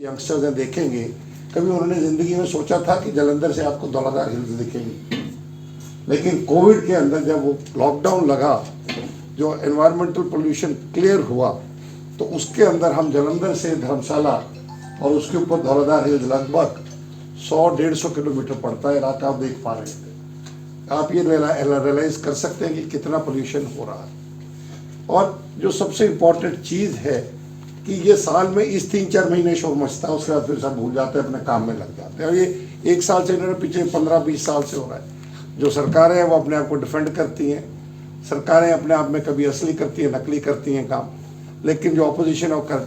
Youngsters हैं देखेंगे, कभी उन्होंने ज़िंदगी में सोचा था कि जालंधर से आपको धौलाधार हिल्स दिखेंगी। लेकिन कोविड के अंदर जब वो लॉकडाउन लगा, जो एनवायरमेंटल पोल्यूशन क्लियर हुआ, तो उसके अंदर हम जालंधर से धर्मशाला और उसके ऊपर धौलाधार हिल्स लगभग 100-150 किलोमीटर पड़ता है। रात आप देख पा रहे थे, आप ये रियलाइज कर सकते हैं कि कितना पोल्यूशन हो रहा है। और जो सबसे इम्पोर्टेंट चीज़ है कि ये साल में इस 3-4 महीने शोर मचता है, उसके बाद फिर सब भूल जाते हैं, अपने काम में लग जाते हैं। और ये 1 साल से इन्होंने पीछे 15-20 साल से हो रहा है। जो सरकारें हैं वो अपने आप को डिफेंड करती हैं, सरकारें अपने आप में कभी असली करती हैं, नकली करती हैं काम, लेकिन जो अपोजिशन है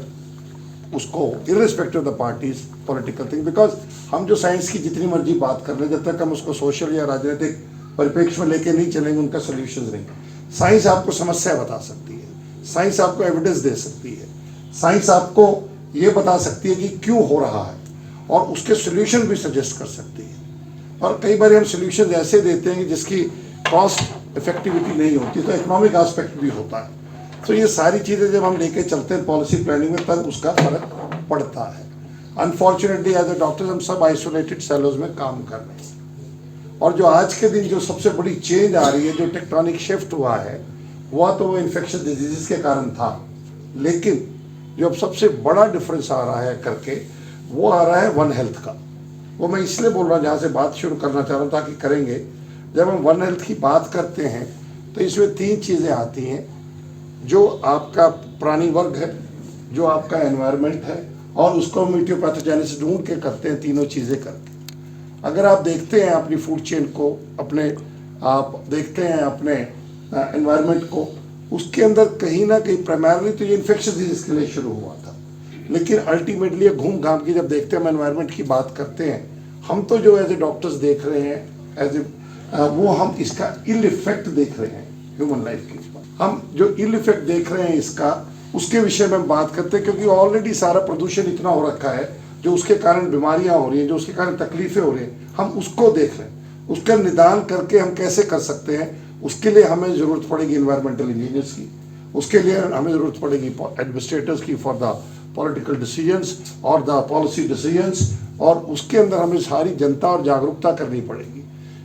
उसको irrespective of the parties political thing, because हम जो साइंस की जितनी मर्जी बात कर रहे हैं, जब तक हम उसको सोशल या राजनीतिक परिप्रेक्ष्य में लेके नहीं चलेंगे, उनका सोल्यूशन नहीं। साइंस आपको समस्या बता सकती है, साइंस आपको एविडेंस दे सकती है, साइंस आपको ये बता सकती है कि क्यों हो रहा है और उसके सोल्यूशन भी सजेस्ट कर सकती है। और कई बार हम सोल्यूशन ऐसे देते हैं कि जिसकी कॉस्ट इफेक्टिविटी नहीं होती, तो इकोनॉमिक एस्पेक्ट भी होता है। तो ये सारी चीज़ें जब हम लेके चलते हैं पॉलिसी प्लानिंग में, तब उसका फर्क पड़ता है। अनफॉर्चुनेटली एज ए डॉक्टर हम सब आइसोलेटेड सेलोज में काम कर रहे हैं। और जो आज के दिन जो सबसे बड़ी चेंज आ रही है, जो टेक्टोनिक शिफ्ट हुआ है, वह तो वो इन्फेक्शन डिजीज़ के कारण था, लेकिन जो अब सबसे बड़ा डिफरेंस आ रहा है करके, वो आ रहा है वन हेल्थ का। वो मैं इसलिए बोल रहा हूँ, जहाँ से बात शुरू करना चाह रहा हूँ ताकि करेंगे। जब हम वन हेल्थ की बात करते हैं तो इसमें 3 चीज़ें आती हैं, जो आपका प्राणी वर्ग है, जो आपका एनवायरनमेंट है, और उसको हम मीटियोपैथोजेनेसिस ढूंढ के करते हैं, तीनों चीज़ें करके। अगर आप देखते हैं अपनी फूड चेन को, आप देखते हैं अपने एनवायरनमेंट को, उसके अंदर कहीं ना कहीं प्राइमरली तो ये इन्फेक्शन डिजीज के लिए शुरू हुआ था, लेकिन अल्टीमेटली घूम घाम के जब देखते हैं, हम एनवायरनमेंट की बात करते हैं, हम तो जो एज ए डॉक्टर्स देख रहे हैं, एज ए वो हम इसका इल इफेक्ट देख रहे हैं ह्यूमन लाइफ के ऊपर। हम जो इल इफेक्ट देख रहे हैं इसका, उसके विषय में हम बात करते हैं, क्योंकि ऑलरेडी सारा प्रदूषण इतना हो रखा है, जो उसके कारण बीमारियां हो रही हैं, जो उसके कारण तकलीफें हो रही हैं, हम उसको देख रहे हैं। उसका निदान करके हम कैसे कर सकते हैं, उसके लिए हमें ज़रूरत पड़ेगी इन्वायरमेंटल इंजीनियर्स की, उसके लिए हमें ज़रूरत पड़ेगी एडमिनिस्ट्रेटर्स की फॉर द पॉलिटिकल डिसीजंस और द पॉलिसी डिसीजंस, और उसके अंदर हमें सारी जनता और जागरूकता करनी पड़ेगी।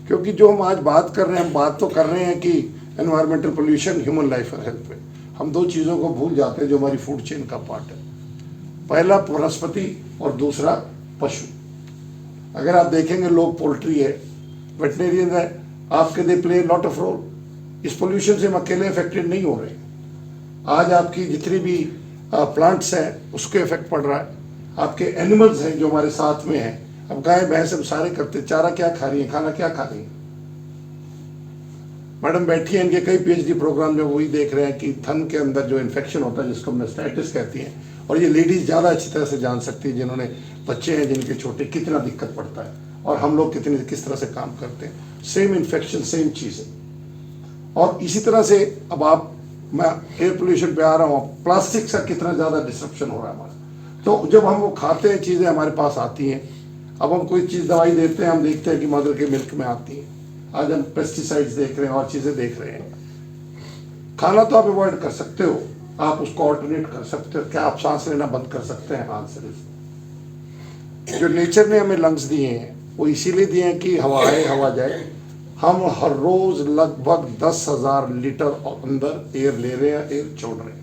क्योंकि जो हम आज बात कर रहे हैं, हम बात तो कर रहे हैं कि एनवायरमेंटल पोल्यूशन, ह्यूमन लाइफ और हेल्थ पे, हम 2 चीज़ों को भूल जाते हैं जो हमारी फूड चेन का पार्ट है। पहला वनस्पति और दूसरा पशु। अगर आप देखेंगे, लोग पोल्ट्री है, वेटनेरियन है, आपके they play lot of role. इस पोल्यूशन से हम अकेले इफेक्टेड नहीं हो रहे। आज आपकी जितनी भी प्लांट्स हैं उसके इफेक्ट पड़ रहा है, आपके एनिमल्स हैं जो हमारे साथ में हैं, अब गाय भैंस हम सारे करते, चारा क्या खा रही है, खाना क्या खा रही है। मैडम बैठी है, इनके कई पीएचडी प्रोग्राम में वही देख रहे हैं कि थन के अंदर जो इन्फेक्शन होता है, जिसको मेस्टाइटिस कहती हैं, और ये लेडीज ज़्यादा अच्छी तरह से जान सकती है, जिन्होंने बच्चे हैं, जिनके छोटे, कितना दिक्कत पड़ता है, और हम लोग किस तरह से काम करते हैं। सेम इन्फेक्शन, सेम चीज़ है। और इसी तरह से अब मैं एयर पोल्यूशन पे आ रहा हूँ, प्लास्टिक से कितना ज़्यादा डिस्ट्रप्शन हो रहा है हमारा। तो जब हम वो खाते हैं, चीज़ें हमारे पास आती हैं, अब हम कोई चीज़ दवाई देते हैं, हम देखते हैं कि मदर के मिल्क में आती है। आज हम पेस्टिसाइड्स देख रहे हैं और चीज़ें देख रहे हैं। खाना तो आप अवॉइड कर सकते हो, आप उसको ऑल्टरनेट कर सकते हो। क्या आप सांस लेना बंद कर सकते हैं? आंसर। जो नेचर ने हमें लंग्स दिए हैं, वो इसीलिए दिए हैं कि हवा आए, हवा जाए। हम हर रोज लगभग 10,000 लीटर अंदर एयर ले रहे हैं, एयर छोड़ रहे हैं,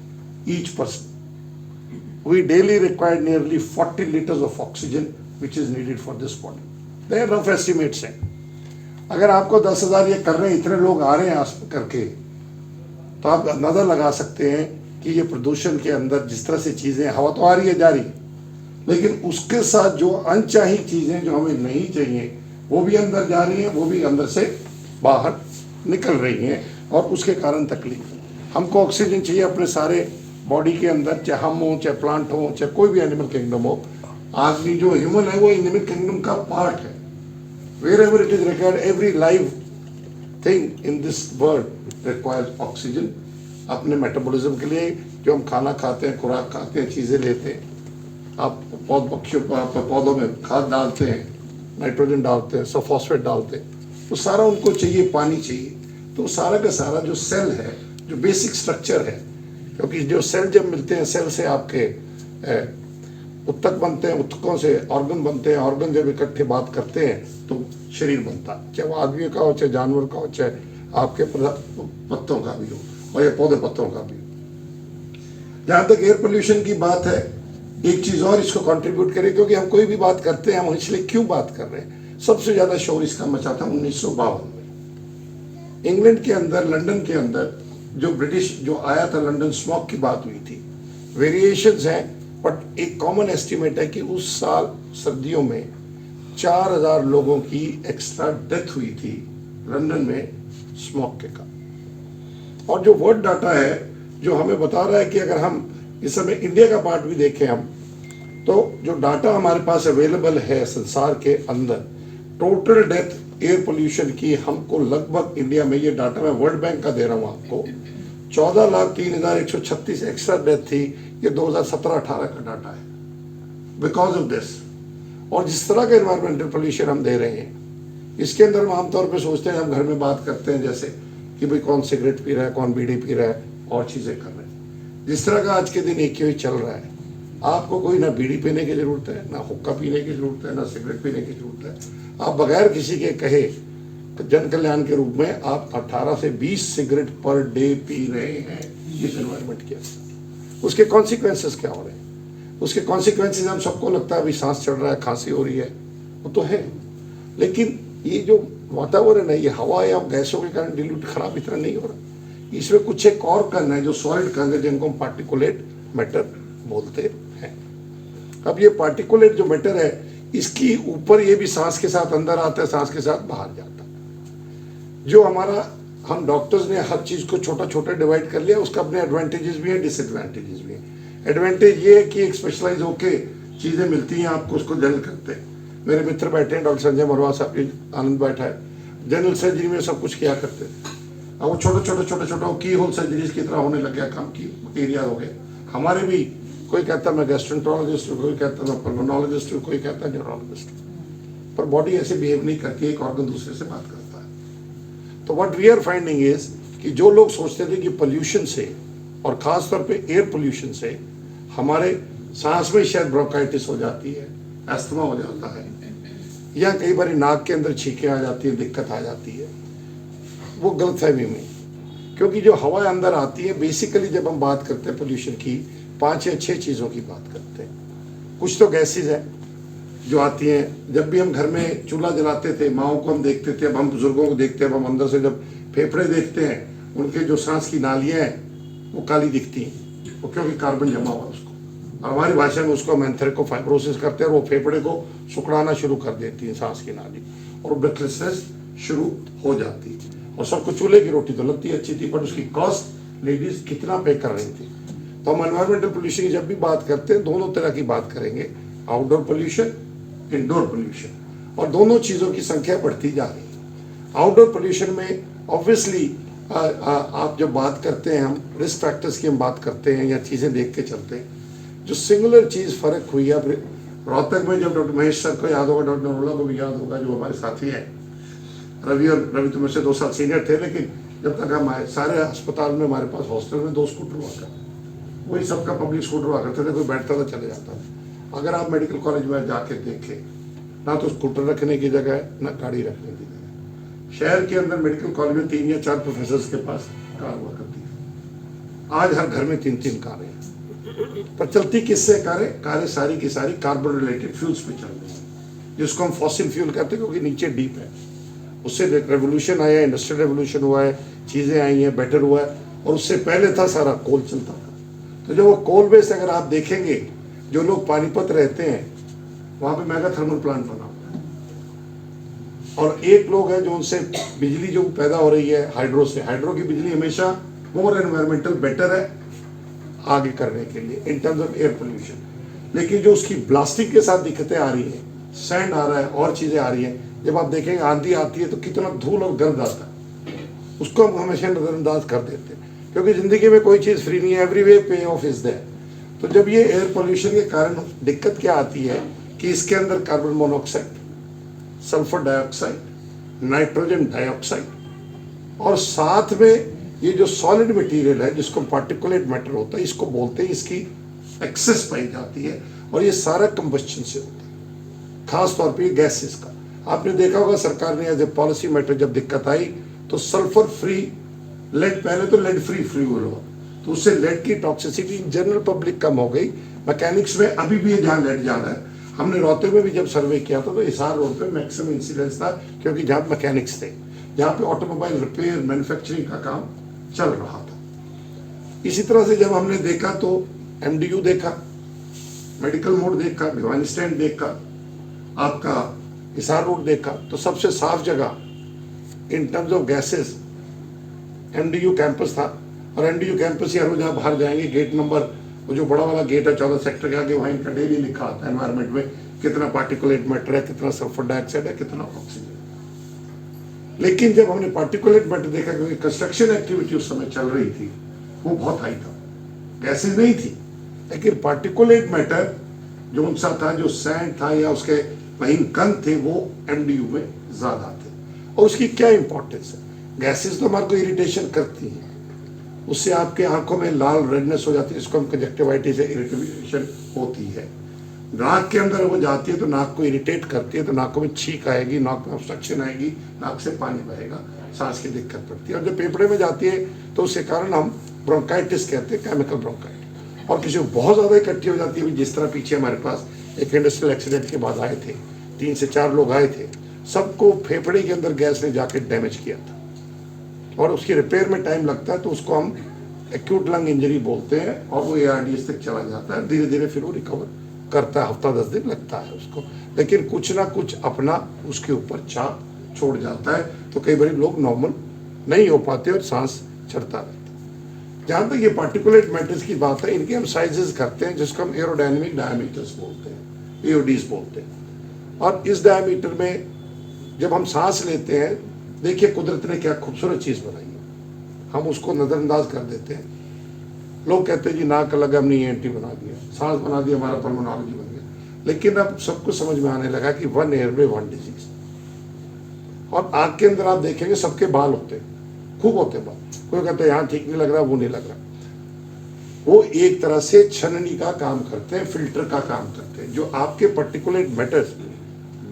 each person. We daily required nearly 40 litres of oxygen which is needed for this body. They rough estimates हैं। अगर आपको 10,000 ये कर रहे हैं, इतने लोग आ रहे हैं करके, तो आप अंदाजा लगा सकते हैं कि ये प्रदूषण के अंदर जिस तरह से चीज़ें, हवा तो आ रही है, जा रही, लेकिन उसके साथ जो अनचाही चीज़ें जो हमें नहीं चाहिए, वो भी अंदर जा रही हैं, वो भी अंदर से बाहर निकल रही हैं, और उसके कारण तकलीफ। हमको ऑक्सीजन चाहिए अपने सारे बॉडी के अंदर, चाहे हम हो, चाहे प्लांट हो, चाहे कोई भी एनिमल किंगडम हो। आदमी जो ह्यूमन है वो एनिमल किंगडम का पार्ट है। Wherever it is required, every live thing in this world requires oxygen अपने मेटाबॉलिज्म के लिए। जो हम खाना खाते हैं, खुराक खाते हैं, चीज़ें लेते हैं, आप पौधों में खाद डालते हैं, नाइट्रोजन डालते हैं, सल्फोस्फेट डालते हैं, तो सारा उनको चाहिए, पानी चाहिए। तो सारा का सारा जो सेल है, जो बेसिक स्ट्रक्चर है, क्योंकि जो सेल जब मिलते हैं, सेल से आपके उत्तक बनते हैं, उत्तकों से ऑर्गन बनते हैं, ऑर्गन जब इकट्ठे बात करते हैं तो शरीर बनता है, चाहे वो आदमी का हो, चाहे जानवर का हो, चाहे आपके पत्तों का भी हो, और ये पौधे पत्तों का भी हो। जहां तक एयर पोल्यूशन की बात है, एक चीज और इसको कंट्रीब्यूट करे, क्योंकि हम कोई भी बात करते हैं, हम इसलिए क्यों बात कर रहे हैं, सबसे ज्यादा शोर इसका मचा था 1952 में इंग्लैंड के अंदर, लंदन के अंदर, जो ब्रिटिश जो आया था लंदन स्मॉग की बात हुई थी। वेरिएशंस हैं, बट एक कॉमन एस्टिमेट है कि उस साल सर्दियों में 4000 लोगों की एक्स्ट्रा डेथ हुई थी लंदन में स्मॉग के कारण। और जो वर्ल्ड डाटा है जो हमें बता रहा है कि अगर हम इस समय इंडिया का पार्ट भी देखें हम, तो जो डाटा हमारे पास अवेलेबल है संसार के अंदर, टोटल डेथ एयर पोल्यूशन की हमको लगभग इंडिया में, ये डाटा मैं वर्ल्ड बैंक का दे रहा हूँ आपको, 14,03,136 एक्स्ट्रा डेथ थी। ये 2017-18 का डाटा है, बिकॉज ऑफ दिस। और जिस तरह का एनवायरमेंटल पोल्यूशन हम दे रहे हैं, इसके अंदर हम आमतौर पे सोचते हैं, हम घर में बात करते हैं जैसे कि भाई कौन सिगरेट पी रहा है, कौन बीड़ी पी रहा है और चीज़ें कर रहे हैं। जिस तरह का आज के दिन एक ही चल रहा है, आपको कोई ना बीड़ी पीने की जरूरत है, ना हुक्का पीने की जरूरत है, ना सिगरेट पीने की जरूरत है। आप बगैर किसी के कहे जन कल्याण के रूप में आप 18 से 20 सिगरेट पर डे पी रहे हैं इस एनवायरमेंट के अंदर। उसके कॉन्सिक्वेंसेस क्या हो रहे हैं? उसके कॉन्सिक्वेंसेस हम सबको लगता है अभी सांस चढ़ रहा है, खांसी हो रही है, वो तो है, लेकिन ये जो वातावरण है, ये हवा या गैसों के कारण डिल्यूट खराब इतना नहीं हो रहा। इसमें कुछ एक और कण है जो सॉलिड कण है, जिनको हम पार्टिकुलेट मैटर बोलते हैं। अब ये पार्टिकुलेट जो मैटर है, इसकी ऊपर ये भी सांस के साथ अंदर आता है, सांस के साथ बाहर जाता है। जो हमारा, हम डॉक्टर्स ने हर चीज को छोटा छोटा डिवाइड कर लिया, उसका अपने एडवांटेजेस भी है, डिसएडवांटेजेस भी है। एडवांटेज ये है कि एक स्पेशलाइज होके चीजें मिलती हैं आपको, उसको जनरल करते हैं। मेरे मित्र बैठे हैं, डॉक्टर संजय मरवा साहब, आनंद बैठा है, जनरल सर्जरी में सब कुछ किया करते थे। अब वो छोटे की होल सर्जरीज की तरह होने लग गया, काम की एरिया हो गए। हमारे भी कोई कहता मैं गैस्ट्रोएंटरोलॉजिस्ट हूँ, कोई कहता मैं पल्मोनोलॉजिस्ट हूँ, कोई कहता न्यूरोलॉजिस्ट हूँ, पर बॉडी ऐसे बिहेव नहीं करती, एक ऑर्गन दूसरे से बात करता है। तो what we are finding is कि जो लोग सोचते थे कि पोल्यूशन से, और खास तौर पे एयर पोल्यूशन से हमारे सांस में शायद ब्रोंकाइटिस हो जाती है, अस्थमा हो जाता है, या कई बार नाक के अंदर छींकें आ जाती है, दिक्कत आ जाती है, वो गलतफहमी में। क्योंकि जो हवा अंदर आती है, बेसिकली जब हम बात करते हैं पोल्यूशन की, 5 या 6 चीज़ों की बात करते हैं। कुछ तो गैसेज है जो आती हैं, जब भी हम घर में चूल्हा जलाते थे, माओं को हम देखते थे, अब हम बुजुर्गों को देखते हैं, अब हम अंदर से जब फेफड़े देखते हैं, उनके जो सांस की नालियाँ हैं वो काली दिखती हैं, वो क्योंकि कार्बन जमा हुआ उसको, और हमारी भाषा में उसको हम एंथ्रेकोफाइब्रोसिस करते हैं, और वो फेफड़े को सुकड़ाना शुरू कर देती है सांस की नाली, और ब्रेथलेसनेस शुरू हो जाती है। और सबको चूल्हे की रोटी तो लगती अच्छी थी, पर उसकी कॉस्ट लेडीज कितना पे कर रही थी। तो हम एनवायरमेंटल पोल्यूशन की जब भी बात करते हैं, दोनों तरह की बात करेंगे, आउटडोर पोल्यूशन, इंडोर पोल्यूशन, और दोनों चीज़ों की संख्या बढ़ती जा रही है। आउटडोर पोल्यूशन में ऑब्वियसली आप जब बात करते हैं, हम रिस्क फैक्टर्स की हम बात करते हैं या चीज़ें देख के चलते हैं, जो सिंगुलर चीज़ फ़र्क हुई है रोहतक में, जब डॉक्टर महेश सर को याद होगा, डॉक्टर नरोला को भी याद होगा, जो हमारे साथी हैं, रवि तो मुझसे 2 साल सीनियर थे, लेकिन जब तक हम आए सारे अस्पताल में हमारे पास हॉस्टल में 2 स्कूटर हुआ करते, वही सबका पब्लिक स्कूटर हुआ करते थे, कोई बैठता था चले जाता था। अगर आप मेडिकल कॉलेज में जाके देखें, ना तो स्कूटर रखने की जगह है, ना गाड़ी रखने की जगह है। शहर के अंदर मेडिकल कॉलेज में 3 या 4 प्रोफेसर के पास कार हुआ करती है, आज हर घर में 3-3 कारें हैं। पर चलती किससे कारें सारी की सारी कार्बन रिलेटेड फ्यूल्स पे चल रही है, जिसको हम फॉसिल फ्यूल कहते हैं, क्योंकि नीचे डीप है। उससे रेवोल्यूशन आया, इंडस्ट्रियल रेवोल्यूशन हुआ है, चीज़ें आई हैं, बेटर हुआ है, और उससे पहले था सारा कोल चलता था। तो जो वो कोल बेस, अगर आप देखेंगे, जो लोग पानीपत रहते हैं वहाँ पे मेगा थर्मल प्लांट बना हुआ है, और एक लोग हैं जो उनसे बिजली जो पैदा हो रही है हाइड्रो से, हाइड्रो की बिजली हमेशा मोर एनवायरमेंटल बेटर है आगे करने के लिए in terms of air pollution. लेकिन जो उसकी ब्लास्टिंग के साथ दिक्कतें आ रही हैं, सैंड आ रहा है और चीज़ें आ रही हैं, जब आप देखेंगे आंधी आती है तो कितना धूल और गर्द आता है, उसको हम हमेशा नज़रअंदाज कर देते हैं, क्योंकि ज़िंदगी में कोई चीज़ फ्री नहीं है, एवरीवे पे ऑफ इज देयर। तो जब ये एयर पोल्यूशन के कारण दिक्कत क्या आती है कि इसके अंदर carbon monoxide, sulphur dioxide, nitrogen dioxide, और साथ में ये जो सॉलिड मटेरियल है जिसको पार्टिकुलेट मैटर होता है, इसको बोलते हैं, इसकी एक्सेस पाई जाती है, और ये सारा कंबस्शन से होता है, खास तौर पे गैसेस का। आपने देखा होगा सरकार ने एज ए पॉलिसी मैटर जब दिक्कत आई तो सल्फर फ्री लेड, पहले तो लेड फ्री फ्यूल हुआ, तो उससे लेड की टॉक्सिसिटी जनरल पब्लिक कम हो गई। मैकेनिक्स में अभी भी जहाँ लेड ज्यादा है, हमने रोहतक में भी जब सर्वे किया था तो हिसार रोड पे मैक्सिमम इंसिडेंस था, क्योंकि जहाँ मैकेनिक्स थे, जहाँ पे ऑटोमोबाइल रिपेयर मैन्युफैक्चरिंग का काम चल रहा था। इसी तरह से जब हमने देखा तो MDU देखा, मेडिकल मोड देखा, भिवानी स्टैंड देखा, आपका हिसार रोड देखा, तो सबसे साफ जगह in terms of gases MDU campus था। और MDU कैंपस ही हर रोज आप बाहर जाएंगे, गेट नंबर, वो जो बड़ा वाला गेट है 14 सेक्टर के आगे, वहाँ इनका डेली लिखा आता है एनवायरमेंट में कितना पार्टिकुलेट मैटर है, कितना सल्फर डाइऑक्साइड है, कितना ऑक्सीजन। लेकिन जब हमने पार्टिकुलेट मैटर देखा, क्योंकि कंस्ट्रक्शन एक्टिविटी उस समय चल रही थी, वो बहुत हाई था, गैसेज नहीं थी, लेकिन पार्टिकुलेट मैटर जो उनसा था, जो सैंड था या उसके महीन कण थे, वो MDU में ज्यादा थे। और उसकी क्या इंपॉर्टेंस है, गैसेज तो हमारे को इरिटेशन करती हैं, उससे आपके आंखों में लाल रेडनेस हो जाती है, इसको हम कंजक्टिवाइटिस से इरिटेशन होती है। नाक के अंदर वो जाती है तो नाक को इरिटेट करती है, तो नाकों में छींक आएगी, नाक में ऑब्स्ट्रक्शन आएगी, नाक से पानी बहेगा, सांस की दिक्कत पड़ती है। और जब फेफड़े में जाती है तो उसके कारण हम ब्रोंकाइटिस कहते हैं, केमिकल ब्रोंकाइटिस। और किसी को बहुत ज़्यादा इकट्ठी हो जाती है, जिस तरह पीछे हमारे पास एक इंडस्ट्रियल एक्सीडेंट के बाद आए थे, 3 से 4 लोग आए थे, सबको फेफड़े के अंदर गैस ने जाके डैमेज किया था, और उसकी रिपेयर में टाइम लगता है, तो उसको हम एक्यूट लंग इंजरी बोलते हैं, और वो ARDS तक चला जाता है, धीरे धीरे फिर वो रिकवर करता है, हफ्ता 10 दिन लगता है उसको, लेकिन कुछ ना कुछ अपना उसके ऊपर छाप छोड़ जाता है, तो कई बार लोग नॉर्मल नहीं हो पाते और सांस चढ़ता रहता है। जहाँ तक ये पार्टिकुलेट मैटर्स की बात है, इनके हम साइजेस करते हैं, जिसको हम एरोडायनेमिक डायमीटर्स बोलते हैं, AODs बोलते हैं। और इस डायमीटर में जब हम सांस लेते हैं, देखिए कुदरत ने क्या खूबसूरत चीज़ बनाई है, हम उसको नज़रअंदाज कर देते हैं। लोग कहते हैं जी नाक अलग, हमने ENT बना दिया, सांस बना दिया, हमारा पल्मोनोलॉजी बन गया। लेकिन अब सबको समझ में आने लगा कि 1 एयरवे 1 डिजीज। और आँख के अंदर आप देखेंगे सबके बाल होते हैं, खूब होते हैं बाल, कोई कहते हैं यहाँ ठीक नहीं लग रहा, वो नहीं लग रहा। वो एक तरह से छननी का काम करते हैं, फिल्टर का काम करते हैं। जो आपके पर्टिकुलेट मैटर्स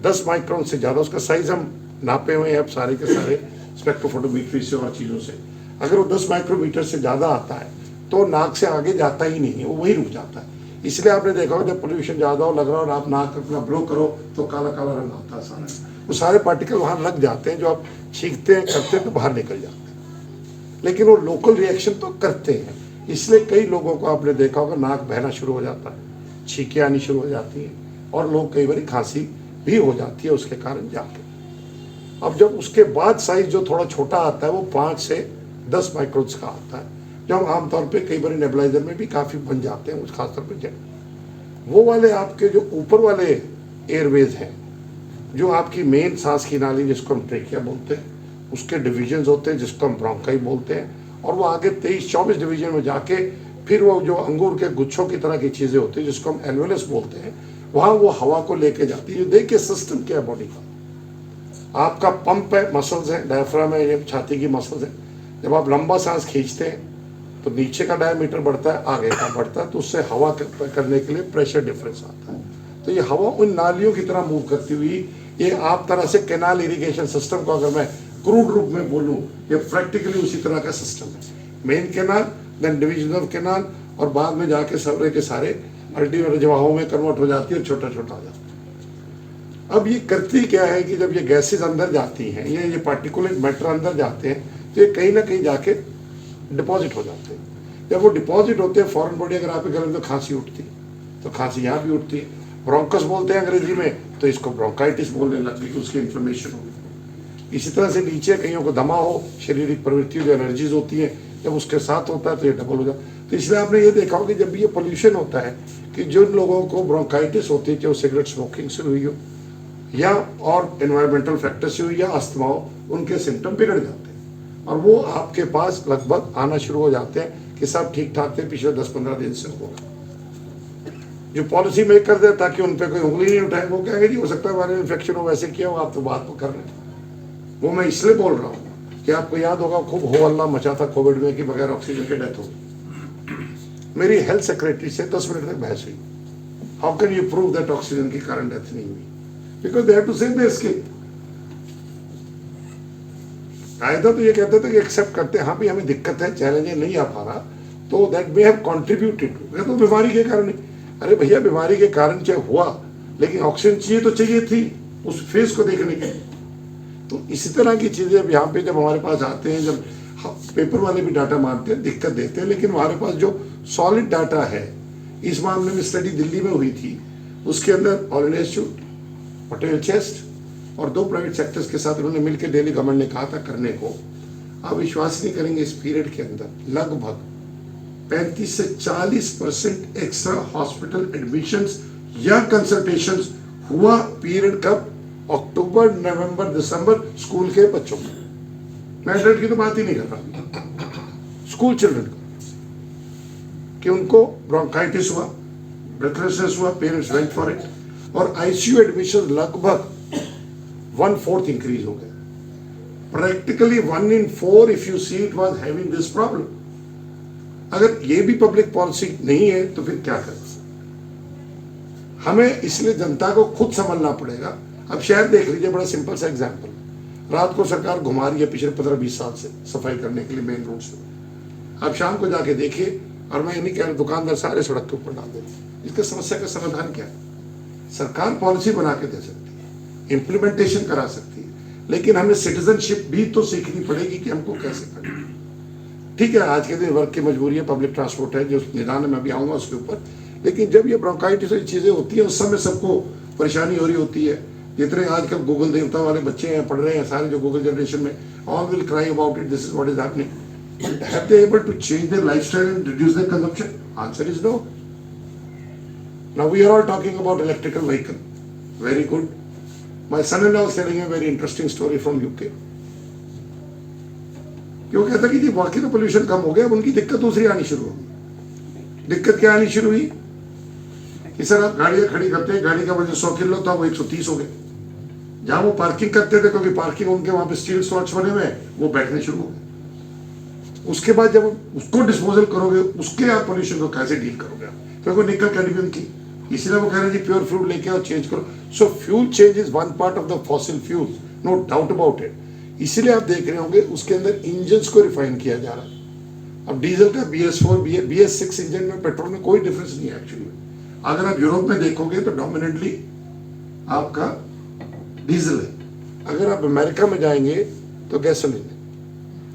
10 माइक्रोन से ज़्यादा, उसका साइज हम नापे हुए हैं अब सारे के सारे स्पेक्ट्रोफोटोमेट्री से और चीज़ों से, अगर वो 10 माइक्रोमीटर से ज़्यादा आता है तो नाक से आगे जाता ही नहीं है, वो वही रुक जाता है। इसलिए आपने देखा हो जब पोल्यूशन ज़्यादा हो लग रहा हो और आप नाक अपना ब्लो करो तो काला काला रंग आता है सारा, वो सारे पार्टिकल वहाँ लग जाते हैं, जो आप छींकते हैं करते हैं तो बाहर निकल जाते हैं। लेकिन वो लोकल रिएक्शन तो करते हैं, इसलिए कई लोगों को आपने देखा होगा नाक बहना शुरू हो जाता है, छींकें आनी शुरू हो जाती हैं, और लोग कई बार खांसी भी हो जाती है उसके कारण जाके। अब जब उसके बाद साइज जो थोड़ा छोटा आता है वो 5 से 10 माइक्रोन्स का आता है, जो हम आमतौर पे कई बार नेबुलाइजर में भी काफ़ी बन जाते हैं, खासतौर पे जब वो वाले आपके जो ऊपर वाले एयरवेज हैं, जो आपकी मेन सांस की नाली जिसको हम ट्रेकिया बोलते हैं, उसके डिविजन्स होते हैं जिसको हम ब्रोंकाई बोलते हैं, और वो आगे 23-24 डिवीजन में जाके फिर वो जो अंगूर के गुच्छों की तरह की चीज़ें होती हैं जिसको हम एल्वेलस बोलते हैं, वहाँ वो हवा को लेके जाती है। देखिए सिस्टम क्या है बॉडी का, आपका पंप है, मसल्स है, डायफ्राम है, ये छाती की मसल्स है। जब आप लंबा सांस खींचते हैं तो नीचे का डायमीटर बढ़ता है, आगे का बढ़ता है, तो उससे हवा करने के लिए प्रेशर डिफरेंस आता है। तो ये हवा उन नालियों की तरह मूव करती हुई, ये आप तरह से कैनाल इरिगेशन सिस्टम को अगर मैं क्रूड रूप में बोलूँ, ये प्रैक्टिकली उसी तरह का सिस्टम है। Main canal, then division of canal, और बाद में जाके सारे के सारे अल्टीमेट जवाहों में कन्वर्ट हो जाती है, छोटा छोटा हो जाता है। अब ये करती क्या है कि जब ये गैसेज अंदर जाती हैं, ये पार्टिकुलेट मैटर अंदर जाते हैं, तो ये कहीं ना कहीं जाके डिपॉजिट हो जाते हैं। जब वो डिपॉजिट होते हैं फॉरेन बॉडी, अगर आपके गले में तो खांसी उठती है, तो खांसी यहाँ भी उठती है। ब्रोंकस बोलते हैं अंग्रेजी में, तो इसको ब्रोंकाइटिस बोलने लग गई, उसकी इन्फ्लेमेशन होगी। इसी तरह से नीचे कईयों को दमा हो, शारीरिक प्रवृत्ति जो एनर्जीज होती हैं, जब उसके साथ होता है तो ये डबल हो जाता है। तो इसलिए आपने ये देखा हो कि जब भी ये पोल्यूशन होता है कि जिन लोगों को ब्रोंकाइटिस होती है, चाहे वो सिगरेट स्मोकिंग से हुई हो या और एनवायरमेंटल फैक्टर से हुई या अस्थमा हो, उनके सिम्टम बिगड़ जाते हैं और वो आपके पास लगभग आना शुरू हो जाते हैं कि सब ठीक ठाक थे, पिछले 10-15 दिन से होगा। जो पॉलिसी मेकर दे ताकि उन पर कोई उंगली नहीं उठाए, वो कहेंगे जी हो सकता है वायरल इन्फेक्शन हो, वैसे किया हो, आप तो बात कर रहे हैं। वो मैं इसलिए बोल रहा हूँ कि आपको याद होगा खूब हो हल्ला मचा था कोविड में कि बगैर ऑक्सीजन की डेथ होगी। मेरी हेल्थ सेक्रेटरी से 10 मिनट तक बहस हुई how can you prove that oxygen के कारण डेथ नहीं हुई? Because they have to save the skill. कायदा तो ये कहते थे कि एक्सेप्ट करते हैं, हाँ भाई हमें दिक्कत है, चैलेंज है, नहीं आ पा रहा, तो that may have contributed to, तो बीमारी के कारण नहीं। अरे भैया बीमारी के कारण चाहे हुआ, लेकिन ऑक्सीजन चाहिए तो चाहिए थी उस फेज को देखने के लिए। तो इसी तरह की चीजें अब यहाँ पे जब हमारे पास आते हैं, जब पेपर वाले भी डाटा मारते हैं, दिक्कत देते हैं, लेकिन हमारे पास जो सॉलिड डाटा है, इस मामले में स्टडी दिल्ली में हुई थी, उसके अंदर all India institute, Patel chest और 2 प्राइवेट सेक्टर्स के साथ उन्होंने मिलकर दिल्ली गवर्नमेंट ने कहा था करने को। आप विश्वास नहीं करेंगे, इस पीरियड के अंदर लगभग 35 से 40% एक्स्ट्रा हॉस्पिटल एडमिशंस या कंसल्टेशंस हुआ। पीरियड कब? अक्टूबर, नवंबर, दिसंबर, स्कूल के बच्चों में। मैं एडल्ट की तो बात ही नहीं कर रहा, स्कूल चिल्ड्रन का, कि उनको ब्रोंकाइटिस हुआ, ब्रेथलेसनेस हुआ, पेरेंट्स वेंट फॉर इट, और आईसीयू एडमिशन लगभग 1/4 इंक्रीज हो गया। Practically 1 in 4 if you see it was having this problem. अगर ये भी पब्लिक पॉलिसी नहीं है तो फिर क्या करें? हमें इसलिए जनता को खुद संभलना पड़ेगा। अब शहर देख लीजिए, बड़ा सिंपल सा एग्जांपल, रात को सरकार घुमा रही है पिछले 15-20 साल से सफाई करने के लिए मेन रोड से। आप शाम को जाके देखिए, और मैं ये नहीं कह रहा दुकानदार सारे सड़क के ऊपर डाल देते, इसका समस्या का समाधान क्या है? सरकार पॉलिसी बना के दे सकती है, इम्प्लीमेंटेशन करा सकती है, लेकिन हमें सिटीजनशिप भी तो सीखनी पड़ेगी कि हमको कैसे करना है। ठीक है, आज के दिन वर्क की मजबूरी है, पब्लिक ट्रांसपोर्ट है, जो निदान में अभी आऊंगा उसके ऊपर, लेकिन जब ये ब्रोंकाइटिस और चीजें होती है उस समय सबको परेशानी हो रही होती है। जितने आजकल गूगल देवता वाले बच्चे हैं, पढ़ रहे हैं, सारे जो गूगल जनरेशन में, all will cry about it, this is what is happening. Have they able to change their lifestyle and reduce their consumption? Answer is no. Now we are all talking about electrical vehicle, very good. My son in law was telling a very interesting story from UK. क्यों कहता कि जी बाकी तो pollution कम हो गया, अब उनकी दिक्कत दूसरी आनी शुरू होगी। दिक्कत क्या आनी शुरू हुई कि सर आप गाड़ियां खड़ी करते हैं, गाड़ी का वजन 100 किलो था, वो 130 हो गए। जहां वो पार्किंग करते थे, क्योंकि पार्किंग उनके वहां पे स्टील स्लॉट्स बने हुए हैं, वो बैठने शुरू हो गए। उसके बाद जब उसको डिस्पोजल करोगे, उसके आप पोल्यूशन को कैसे डील करोगे? क्योंकि निकल कैडमियम की, इसलिए वो कह रहे हैं जी प्योर फ्यूल लेके आओ, चेंज करो। So fuel change is one part of the fossil fuel, no doubt about it. इसीलिए आप देख रहे होंगे उसके अंदर इंजन्स को रिफाइन किया जा रहा है। अब डीजल का BS4, BS6 इंजन में पेट्रोल में कोई डिफरेंस नहीं है एक्चुअली। अगर आप यूरोप में देखोगे तो डोमिनेटली आपका डीजल है। अगर आप अमेरिका में जाएंगे तो गैसोलीन है,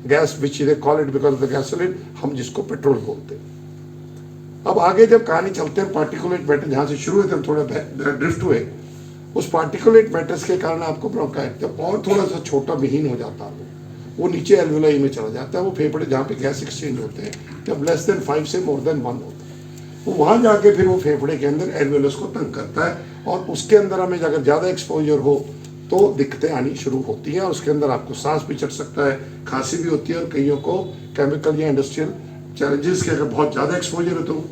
gas which they call it because of the gasoline, हम जिसको पेट्रोल बोलते हैं। अब आगे जब कहानी चलते हैं, पार्टिकुलेट मैटर जहां से शुरू हुए थे, हम थोड़ा ड्रिफ्ट हुए, उस पार्टिकुलेट मैटर्स के कारण आपको ब्रोंकाइटिस और थोड़ा सा छोटा महीन हो जाता है, वो नीचे एल्वेलाई में चला जाता है। वो फेफड़े जहाँ पे गैस एक्सचेंज होते हैं, जब लेस देन 5 से मोर देन 1 होता है, वो वहाँ जाके फिर वो फेफड़े के अंदर एल्वेलस को तंग करता है, और उसके अंदर हमें अगर ज़्यादा एक्सपोजर हो तो दिक्कतें आनी शुरू होती हैं, और उसके अंदर आपको सांस भी चढ़ सकता है, खांसी भी होती है, और कईयों को केमिकल या इंडस्ट्रियल चैलेंजेस के अगर बहुत ज़्यादा एक्सपोजर है तो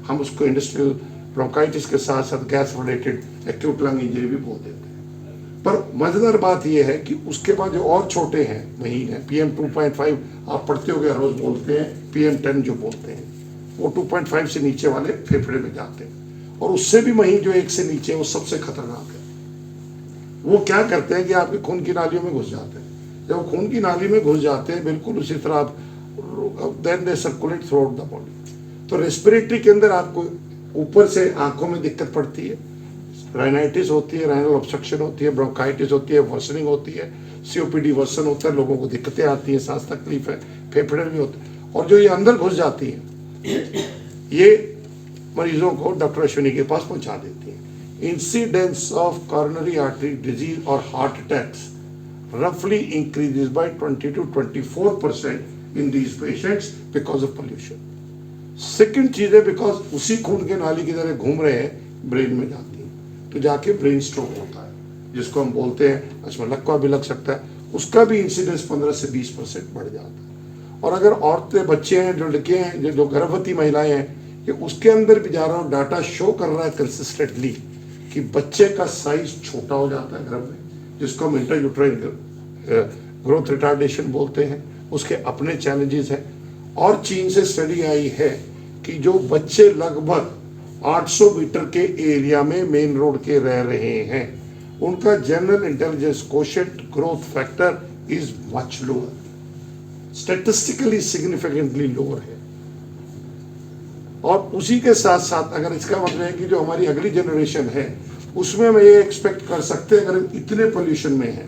हम उसको इंडस्ट्रियल ब्रोंकाइटिस के साथ साथ gas related acute lung injury भी बोल देते हैं। पर मजेदार बात यह है कि उसके बाद जो और छोटे हैं महीन है, PM 2.5 आप पढ़ते हो गए, रोज बोलते हैं, PM 10 जो बोलते हैं, वो 2.5 से नीचे वाले फेफड़े में जाते हैं, और उससे भी महीन जो 1 से नीचे, वो सबसे खतरनाक है। वो क्या करते हैं कि आपके खून की नालियों में घुस जाते हैं। जब वो खून की नाली में घुस जाते हैं, बिल्कुल उसी तरह आप then they circulate throughout the body. तो रेस्पिरेटरी के अंदर आपको ऊपर से आंखों में दिक्कत पड़ती है, राइनाइटिस होती है, राइनल ऑब्स्ट्रक्शन होती है, ब्रोंकाइटिस होती है, वर्सनिंग होती है, COPD वर्सन होता है, लोगों को दिक्कतें आती हैं, सांस तकलीफ है, फेफड़े भी होते हैं। और जो ये अंदर घुस जाती हैं, ये मरीजों को डॉक्टर अश्विनी के पास पहुंचा देती हैं। Incidence of coronary artery disease और heart attacks roughly increases by 20 to 24% in these patients because of pollution. Second चीज है, बिकॉज उसी खून के नाली की तरह घूम रहे हैं, ब्रेन में जाती है, तो जाके ब्रेन स्ट्रोक होता है, जिसको हम बोलते हैं, उसमें लकवा भी लग सकता है, उसका भी इंसिडेंस 15 से 20% बढ़ जाता है। और अगर औरतें, बच्चे हैं, जो लड़के हैं, जो गर्भवती महिलाएं हैं, कि उसके अंदर भी जा रहा हूँ, डाटा शो कर रहा है कंसिस्टेंटली कि बच्चे का साइज छोटा हो जाता है गर्भ में, जिसको हम इंट्रायूट्राइन ग्रोथ रिटार्डेशन बोलते हैं। उसके अपने चैलेंजेस हैं। और चीन से स्टडी आई है कि जो बच्चे लगभग 800 मीटर के एरिया में मेन रोड के रह रहे हैं, उनका general intelligence quotient growth factor is much lower, statistically significantly lower है। और उसी के साथ साथ अगर इसका मतलब है कि जो हमारी अगली जनरेशन है उसमें हम ये एक्सपेक्ट कर सकते हैं, अगर इतने पोल्यूशन में है,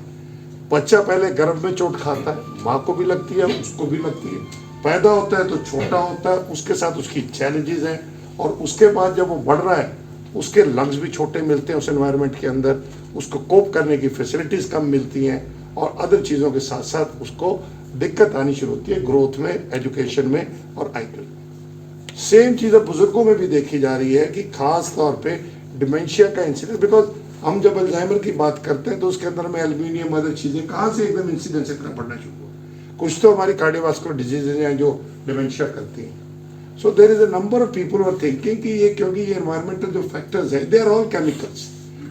बच्चा पहले गर्भ में चोट खाता है, माँ को भी लगती है, उसको भी लगती है, पैदा होता है तो छोटा होता है, उसके साथ उसकी चैलेंजेस हैं, और उसके बाद जब वो बढ़ रहा है उसके लंग्स भी छोटे मिलते हैं उस एनवायरनमेंट के अंदर, उसको कोप करने की फैसिलिटीज़ कम मिलती हैं, और अदर चीज़ों के साथ साथ उसको दिक्कत आनी शुरू होती है ग्रोथ में, एजुकेशन में और आईक्यू में। सेम चीज़ अब बुजुर्गों में भी देखी जा रही है कि खास तौर पे डिमेंशिया का इंसिडेंस, बिकॉज हम जब अल्जाइमर की बात करते हैं तो उसके अंदर में एल्यूमिनियम अदर चीज़ें कहाँ से एकदम इंसिडेंस इतना बढ़ना शुरू हुआ। कुछ तो हमारी कार्डियोवास्कुलर डिजीजेज हैं जो डिमेंशिया करती हैं। So there is a number of people are thinking कि ये क्योंकि ये एनवायरमेंटल जो फैक्टर्स हैं दे आर ऑल केमिकल्स,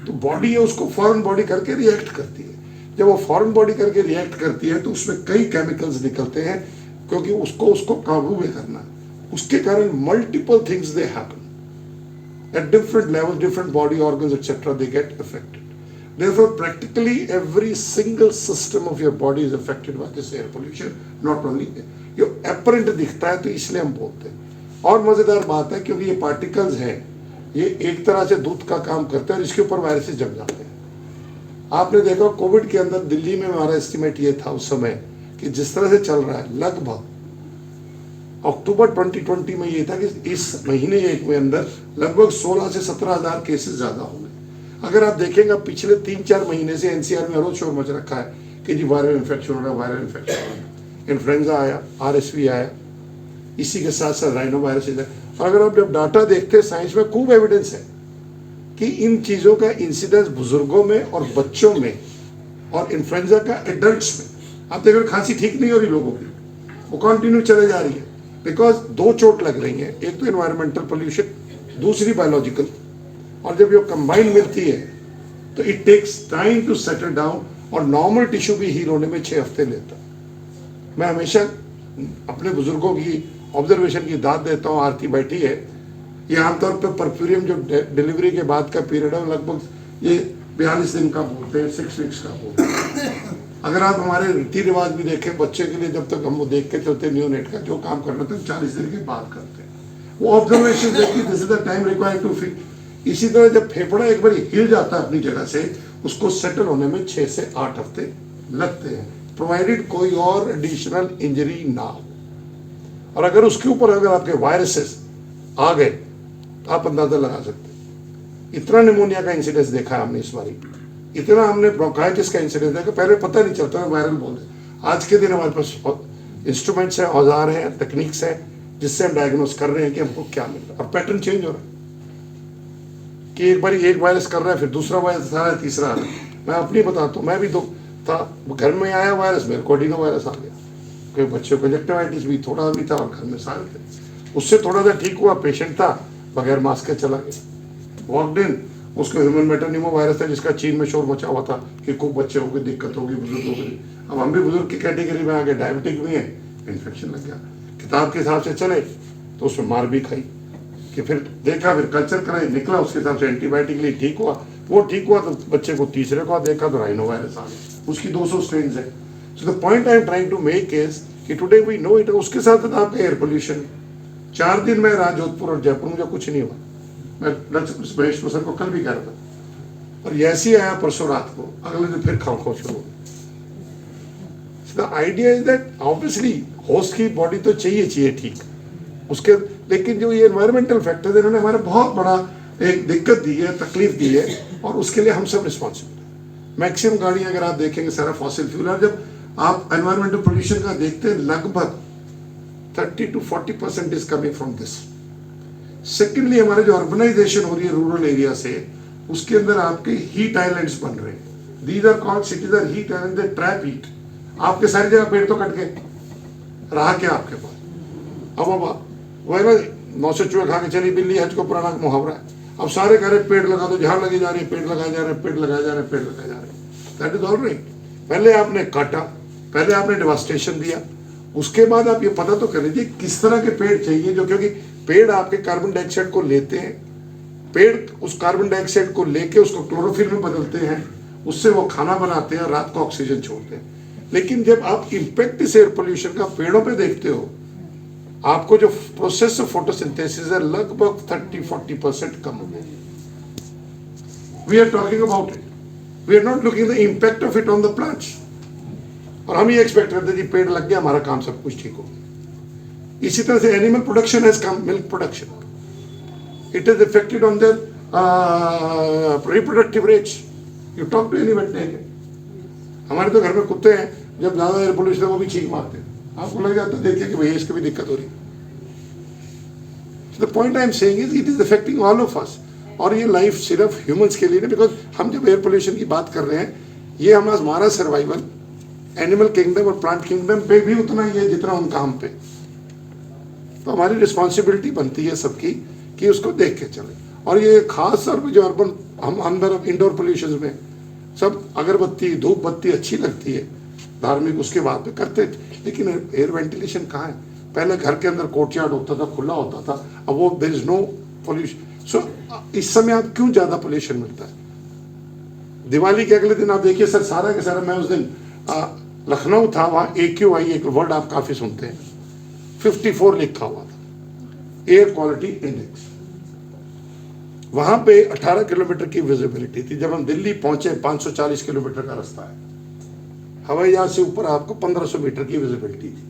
तो बॉडी है उसको फॉरेन बॉडी करके रिएक्ट करती है। जब वो फॉरेन बॉडी करके रिएक्ट करती है तो उसमें कई केमिकल्स निकलते हैं, क्योंकि उसको काबू में करना है। उसके कारण multiple things they happen at different levels, different body organs, etc. They get affected. Therefore, practically every single system of your body is affected by this air pollution. Not only ये apparent दिखता है तो इसलिए हम बोलते हैं। और मजेदार बात है क्योंकि ये पार्टिकल्स हैं, ये एक तरह से दूध का काम करते हैं और इसके ऊपर वायरसेस जम जाते हैं। आपने देखा कोविड के अंदर दिल्ली में हमारा एस्टिमेट ये था उस समय कि जिस तरह से चल रहा है, लगभग अक्टूबर 2020 में ये था कि इस महीने एक में अंदर लगभग 16 से 17,000 केसेस ज्यादा होंगे। अगर आप देखेंगे पिछले 3-4 महीने से एनसीआर में रोज शोर मच रखा है कि जी वायरल इन्फेक्शन हो रहा है, वायरल इन्फेक्शन हो रहा है, इन्फ्लुएंजा आया, आरएसवी आया, इसी के साथ साथ राइनो वायरस है। और अगर आप जब डाटा देखते हैं साइंस में खूब एविडेंस है कि इन चीजों का इंसिडेंस बुजुर्गों में और बच्चों में और इन्फ्लुएंजा का एडल्ट्स में, आप देखो खांसी ठीक नहीं हो रही लोगों की, वो कंटिन्यू चले जा रही है, बिकॉज दो चोट लग रही है, एक तो एनवायरमेंटल पोल्यूशन, दूसरी बायोलॉजिकल, और जब ये कंबाइन मिलती है तो it takes time to settle down, और नॉर्मल टिश्यू भी हील होने में 6 हफ्ते लेता है। मैं हमेशा अपने बुजुर्गों की ऑब्जर्वेशन की दाद देता हूँ। आरती बैठी है, ये आमतौर पर परफ्यूरियम जो डिलीवरी के बाद का पीरियड है लगभग ये 42 दिन का बोलते हैं, 6 वीक्स का बोलते हैं। अगर आप हमारे रीति रिवाज भी देखें, बच्चे के लिए जब तक हम वो देख के चलते नियोनेट का जो काम करना था 40 दिन के बाद करते हैं, वो ऑब्जर्वेशन देखिए, this is the time required to fit. इसी तरह जब फेफड़ा एक बार हिल जाता है अपनी जगह से, उसको सेटल होने में 6 से 8 हफ्ते लगते हैं, प्रोवाइडेड कोई और एडिशनल इंजरी ना हो। और अगर उसके ऊपर अगर आपके वायरसेस आ गए तो आप अंदाजा लगा सकते हैं। इतना निमोनिया का इंसिडेंस देखा है हमने इस बारी, इतना हमने ब्रोंकाइटिस का इंसिडेंस देखा, पहले पता नहीं चलता है वायरल बोलते। आज के दिन हमारे पास इंस्ट्रूमेंट्स हैं, औजार हैं, टेक्निक्स हैं, जिससे हम डायग्नोस कर रहे हैं कि हमको क्या मिल रहा है। और पैटर्न चेंज हो रहा है कि एक बार एक वायरस कर रहा है, फिर दूसरा वायरस आ रहा है, तीसरा आ रहा है। मैं अपनी बताता हूँ, मैं भी था, घर में आया वायरस, मेरे को एडिनो वायरस आ गया, क्योंकि बच्चों को कंजक्टिवाइटिस भी थोड़ा भी था और घर में सारे थे। उससे थोड़ा सा ठीक हुआ, पेशेंट था बगैर मास्क के चला गया, वॉकड इन, उसको ह्यूमन मेटानिमो वायरस था जिसका चीन में शोर मचा हुआ था कि खूब बच्चे होंगे, दिक्कत होगी, बुजुर्ग होगी। अब हम भी बुजुर्ग की कैटेगरी में आ गए, डायबिटिक भी है, इन्फेक्शन लग गया। किताब के हिसाब से चले तो उसमें मार भी खाई कि फिर देखा, फिर कल्चर कराई, निकला उसके हिसाब से एंटीबायोटिक ली, ठीक हुआ। वो ठीक हुआ तो बच्चे को तीसरे को देखा तो राइनो वायरस आ गया, उसकी 200 स्ट्रेन है। So the point I am trying to make is कि टुडे वी नो इट। उसके साथ आपका एयर पोल्यूशन, 4 दिन में रहा जोधपुर और जयपुर, मुझे कुछ नहीं हुआ। मैं महेश सर को कल भी कह रहा था, और ऐसे ही आया परसों रात को, अगले दिन फिर खाओ शुरू हो गई। The idea is that obviously host की बॉडी तो चाहिए ठीक उसके, लेकिन जो ये एनवायरमेंटल फैक्टर इन्होंने हमारे बहुत बड़ा एक दिक्कत दी है, तकलीफ दी है, और उसके लिए हम सब रिस्पॉन्सिबल है। मैक्सिमम गाड़ियां अगर आप देखेंगे सारा फॉसिल फ्यूल, और जब आप एनवायरमेंटल पोल्यूशन का देखते हैं लगभग 30 to 40% is coming from this. Secondly हमारे जो अर्बनाइजेशन हो रही है रूरल एरिया से, उसके अंदर आपके हीट आइलैंड्स बन रहे हैं। These are called cities are heat island, they trap heat. आपके सारी जगह पेड़ तो कट गए, रहा क्या आपके पास? अब वो है ना, 900 चूहे खा के चली बिल्ली, हज को पुराना मुहावरा है। अब सारे कह रहे पेड़ लगा दो, झाड़ लगी जा रही है, पेड़ लगाए जा रहे हैं, पेड़ लगाए जा रहे हैं, पेड़ लगाए जा रहे हैं। That is all right. पहले आपने काटा, पहले आपने डिवास्टेशन दिया, उसके बाद आप ये पता तो कर लीजिए किस तरह के पेड़ चाहिए, जो क्योंकि पेड़ आपके कार्बन डाइऑक्साइड को लेते हैं, पेड़ उस कार्बन डाइऑक्साइड को लेके उसको क्लोरोफिल में बदलते हैं, उससे वो खाना बनाते हैं, रात को ऑक्सीजन छोड़ते हैं। लेकिन जब आप इम्पैक्ट इस एयर पोल्यूशन का पेड़ों पे देखते हो, आपको जो प्रोसेस ऑफ फोटोसिंथेसिस है लगभग 30-40% कम हो गया। We are talking about it, we are not looking the impact of it on the plants. और हम ये एक्सपेक्ट करते हैं कि पेड़ लग गया हमारा काम सब कुछ ठीक हो। इसी तरह से एनिमल प्रोडक्शन हैज कम, milk production, it is affected on their reproductive rates. You talk to any veterinary, हमारे तो घर में कुत्ते हैं, जब ज्यादा एयर पोल्यूशन है वो भी चीख मारते हैं, आपको लग जाता है देखिए कि भैया इसको भी दिक्कत हो रही है। The point I am saying is it is affecting all of us. और ये लाइफ सिर्फ ह्यूमंस के लिए नहीं, बिकॉज हम जब एयर पोल्यूशन की बात कर रहे हैं, ये हमारा सर्वाइवल एनिमल किंगडम और प्लांट किंगडम पे भी उतना ही है जितना उनका हम पे। तो हमारी रिस्पॉन्सिबिलिटी बनती है सबकी कि उसको देख के चले। और ये खास तौर पर जो अर्बन हम अंदर इंडोर पोल्यूशन में सब अगरबत्ती धूप बत्ती अच्छी लगती है, धार्मिक उसके बाद पे करते थे, लेकिन एयर वेंटिलेशन कहाँ है? पहले घर के अंदर कोर्टयार्ड होता था, खुला होता था, अब वो देयर इज नो पोल्यूशन। सो इस समय आप क्यों ज्यादा पोल्यूशन मिलता है? दिवाली के अगले दिन आप देखिए सर, सारा के सारा, मैं उस दिन लखनऊ था, वहाँ AQI एक वर्ड आप काफी सुनते हैं, 54 लिखा हुआ था, एयर क्वालिटी इंडेक्स। वहां पे 18 किलोमीटर की विजिबिलिटी थी। जब हम दिल्ली पहुंचे 540 किलोमीटर का रास्ता है, हवाई जहाज से ऊपर आपको 1500 मीटर की विजिबिलिटी थी।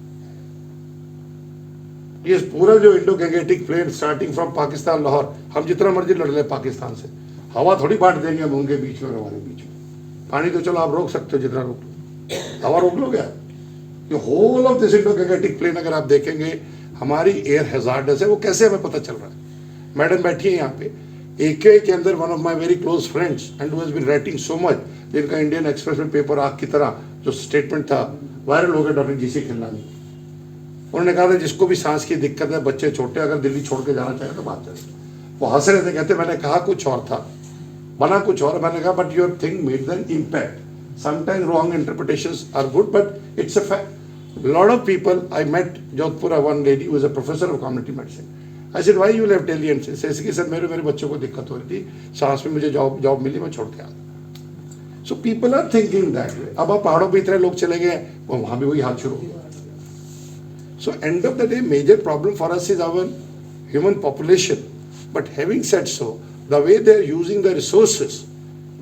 ये पूरा जो Indo Gangetic plain starting from Pakistan Lahore, हम जितना मर्जी लड़ ले पाकिस्तान से, हवा थोड़ी बांट देंगे हम उनके बीच में और हमारे बीच में। पानी तो चलो आप रोक सकते हो जितना रोक लो, हवा रोक लो क्या? ये whole of this Indo Gangetic plain अगर आप देखेंगे हमारी एयर हैजार्डस है। वो कैसे हमें पता चल रहा है? मैडम बैठी है यहाँ पे, AQI के अंदर one of my very close friends and who has been writing so much, जिनका इंडियन एक्सप्रेस में पेपर आग की तरह जो स्टेटमेंट था वायरल हो गया, डॉक्टर GC खिल्लानी। उन्होंने कहा था जिसको भी सांस की दिक्कत है, बच्चे छोटे, अगर दिल्ली छोड़ के जाना चाहे तो बात चले। वो हंस रहे थे, कहते मैंने कहा कुछ और था, बना कुछ और। मैंने कहा but your thing made an impact, sometimes wrong interpretations are good but it's a fact. Lot of people I met Jodhpur, one lady was a professor of community medicine. I said, why you left Delhi? And says कि sir मेरे बच्चों को दिक्कत हो रही थी, सांस में मुझे जॉब मिली, मैं छोड़ के आ गया। So people are thinking that way. अब आप पहाड़ों पे इतने लोग चले गए, वहां भी वही हाल शुरू हो गया। So end of the day major problem for us is our human population, but having said so the way they are using the resources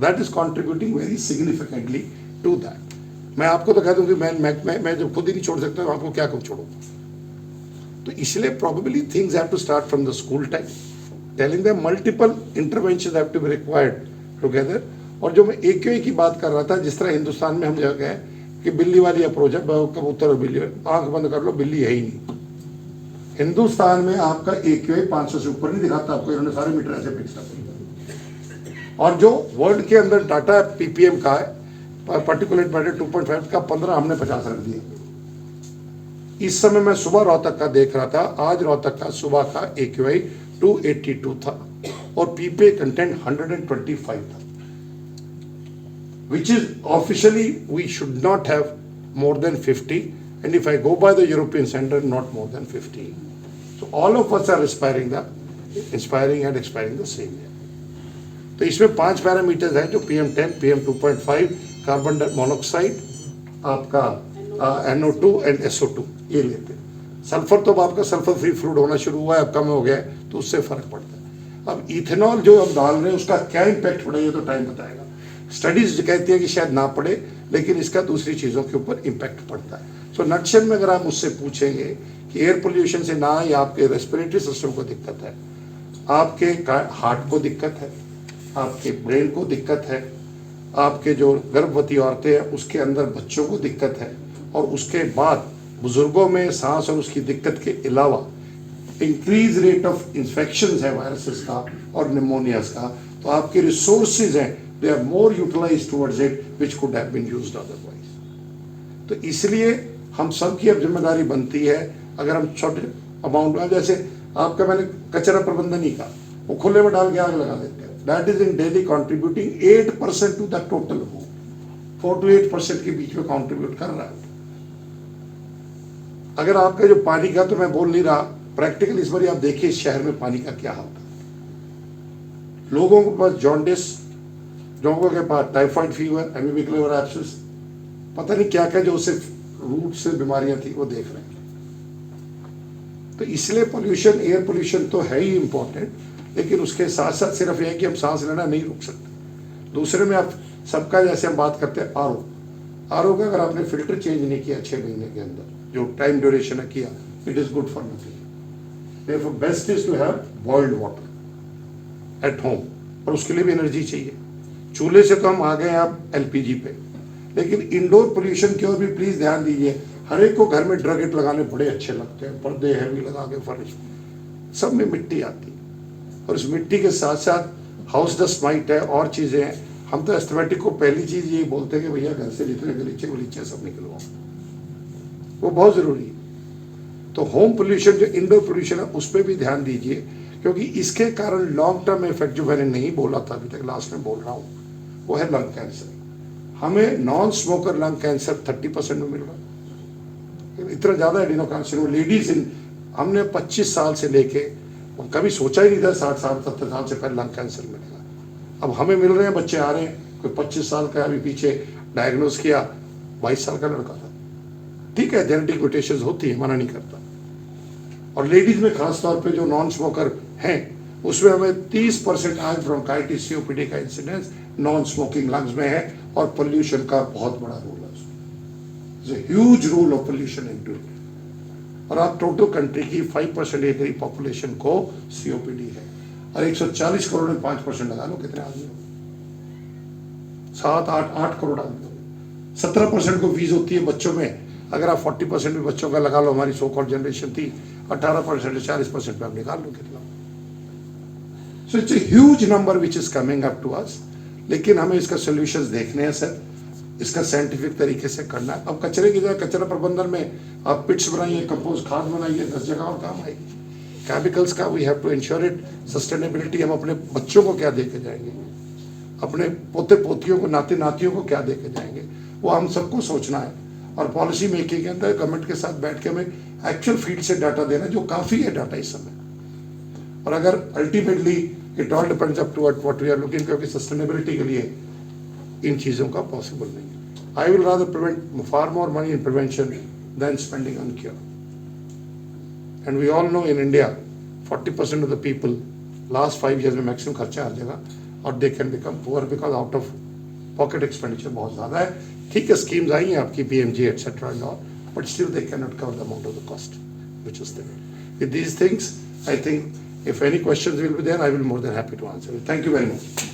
that is contributing very significantly to that. मैं आपको तो कह दूं कि मैं जब खुद ही नहीं छोड़ सकता, आपको क्या कब छोड़ूं? तो इसलिए probably things have to start from the school time, telling them multiple interventions have to be required together। और जो मैं AQI की बात कर रहा था, जिस तरह हिंदुस्तान में हम जगह गए कि बिल्ली वाली अप्रोच है, कबूतर और बिल्ली, आंख बंद कर लो बिल्ली है ही नहीं। हिंदुस्तान में आपका AQI 500 से ऊपर नहीं दिखाता आपको, इन्होंने सारे मीटर ऐसे फिक्स कर। और जो वर्ल्ड के अंदर डाटा PPM का है, पार्टिकुलेट मैटर 2.5 का 15, हमने 50 रख दिया। इस समय मैं सुबह रोहतक का देख रहा था, आज रोहतक का सुबह का AQI 282 था और PPA कंटेंट 125 था, which is officially we should not have more than 50, and if I go by the European standard, not more than 50. So all of us are inspiring and expiring the same year. तो इसमें 5 parameters हैं जो PM10, PM2.5, carbon monoxide, आपका NO2 and SO2 ये लेते हैं। Sulphur तो अब आपका सल्फर फ्री फ्रूट होना शुरू हुआ है, अब कम हो गया है, तो उससे फर्क पड़ता है। अब इथेनॉल जो हम डाल रहे हैं उसका क्या इम्पैक्ट पड़ेगा तो टाइम बताएगा। स्टडीज कहती है कि शायद ना पड़े, लेकिन इसका दूसरी चीज़ों के ऊपर इम्पैक्ट पड़ता है। सो नटशल में अगर आप मुझसे पूछेंगे कि एयर पोल्यूशन से ना ही आपके रेस्पिरेटरी सिस्टम को दिक्कत है, आपके हार्ट को दिक्कत है, आपके ब्रेन को दिक्कत है, आपके जो गर्भवती औरतें हैं उसके अंदर बच्चों को दिक्कत है, और उसके बाद बुजुर्गों में सांस और उसकी दिक्कत के अलावा इंक्रीज रेट ऑफ इन्फेक्शंस है वायरसेस का और निमोनियाज का, तो आपके रिसोर्सेज हैं, they are more utilised towards it which could have been used otherwise. तो इसलिए हम सब की अब जिम्मेदारी बनती है, अगर हम छोटे अमाउंट में, जैसे आपका मैंने कचरा प्रबंधन ही का, वो खुले में डाल के आग लगा देते हैं, that is in Delhi contributing 8% to the total हो, 4 to 8% के बीच में कॉन्ट्रीब्यूट कर रहा है। अगर आपका जो पानी का, तो मैं बोल नहीं रहा, प्रैक्टिकल इस बार आप देखिए शहर में पानी का क्या हाल था। लोगों के पास जॉन्डिस, लोगों के पास typhoid fever, amoebic liver abscess, पता नहीं क्या क्या जो सिर्फ रूट से बीमारियां थी वो देख रहे हैं। तो इसलिए पोल्यूशन, एयर पोल्यूशन तो है ही इम्पोर्टेंट, लेकिन उसके साथ साथ सिर्फ यह है कि हम सांस लेना नहीं रोक सकते। दूसरे में आप सबका, जैसे हम बात करते हैं आरओ का, अगर आपने फिल्टर चेंज नहीं किया 6 महीने के अंदर, जो टाइम ड्यूरेशन है किया, it is good for nothing. Therefore best is to have boiled water at home, और उसके लिए भी एनर्जी चाहिए। चूल्हे से तो हम आ गए हैं आप एलपीजी पे, लेकिन इंडोर पोल्यूशन की ओर भी प्लीज ध्यान दीजिए। हर एक को घर में ड्रगेट लगाने बड़े अच्छे लगते हैं, पर्दे हैवी लगा के फर्श, सब में मिट्टी आती है, और उस मिट्टी के साथ साथ हाउस डस्ट माइट है और चीजें हैं। हम तो एस्थमेटिक को पहली चीज यही बोलते हैं कि भैया घर से जितने गलीचे सब निकलवाओ, वो बहुत जरूरी है। तो होम पोल्यूशन, जो इंडोर पोल्यूशन है, उस पर भी ध्यान दीजिए, क्योंकि इसके कारण लॉन्ग टर्म इफेक्ट जो मैंने नहीं बोला था अभी तक, लास्ट में बोल रहा हूँ, वो है लंग कैंसर। हमें नॉन स्मोकर लंग कैंसर 30% में मिल रहा है, इतना ज्यादा एडिनो कैंसर वो लेडीज इन, हमने 25 साल से लेके, कभी सोचा ही नहीं था 60 साल 70 साल से पहले लंग कैंसर मिलेगा। अब हमें मिल रहे हैं, बच्चे आ रहे हैं। कोई 25 साल का अभी पीछे डायग्नोज किया, 22 साल का लड़का था। ठीक है, जेनेटिक म्यूटेशंस होती है, मना नहीं करता। और लेडीज में खास तौर पे जो नॉन स्मोकर हैं, उसमें हमें 30% आज ब्रोंकाइटिस सीओपीडी का इंसिडेंस नॉन स्मोकिंग लंग्स में है, और पोल्यूशन का बहुत बड़ा रोल है, huge role of pollution in it. और आप टोटल कंट्री की 5% एकरी पॉपुलेशन को सीओपीडी है, और 140 करोड़ में 5% लगा लो, कितने आदमी हो? 7-8 करोड़ आदमी हो। 17% को फीस होती है बच्चों में, अगर आप 40% भी बच्चों का लगा लो, हमारी सो कॉल्ड जनरेशन थी 18% 40% पे आप निकाल लो कितना। So it's a huge number which is coming up to us, लेकिन हमें इसका सोल्यूशंस देखने हैं सर, इसका साइंटिफिक तरीके से करना है। अब कचरे की जगह कचरा प्रबंधन में आप पिट्स बनाइए, कंपोस्ट खाद बनाइए, 10 जगह और काम आएगी। केमिकल्स का we have to ensure it sustainability. हम अपने बच्चों को क्या दे के जाएंगे, अपने पोते पोतियों को, नाती नातियों को क्या दे के जाएंगे, वो हम सबको सोचना है। और पॉलिसी मेकिंग के अंदर गवर्नमेंट के साथ बैठ के हमें एक्चुअल फील्ड से डाटा देना, जो काफ़ी है डाटा इस समय। और अगर ultimately it all depends up to what we are looking, क्योंकि सस्टेनेबिलिटी के लिए इन चीज़ों का पॉसिबल नहीं है। I will rather prevent far more money in prevention than spending on cure. And we all know in India 40% of the people last 5 years में maximum खर्चा हर जगह, और they can become poor because out of pocket expenditure बहुत ज़्यादा है। ठीक है, स्कीम्स आई हैं आपकी PMG etcetera and all, but still they can not cover the amount of the cost which is there. With these things, I think if any questions will be there, I will be more than happy to answer. Thank you very much.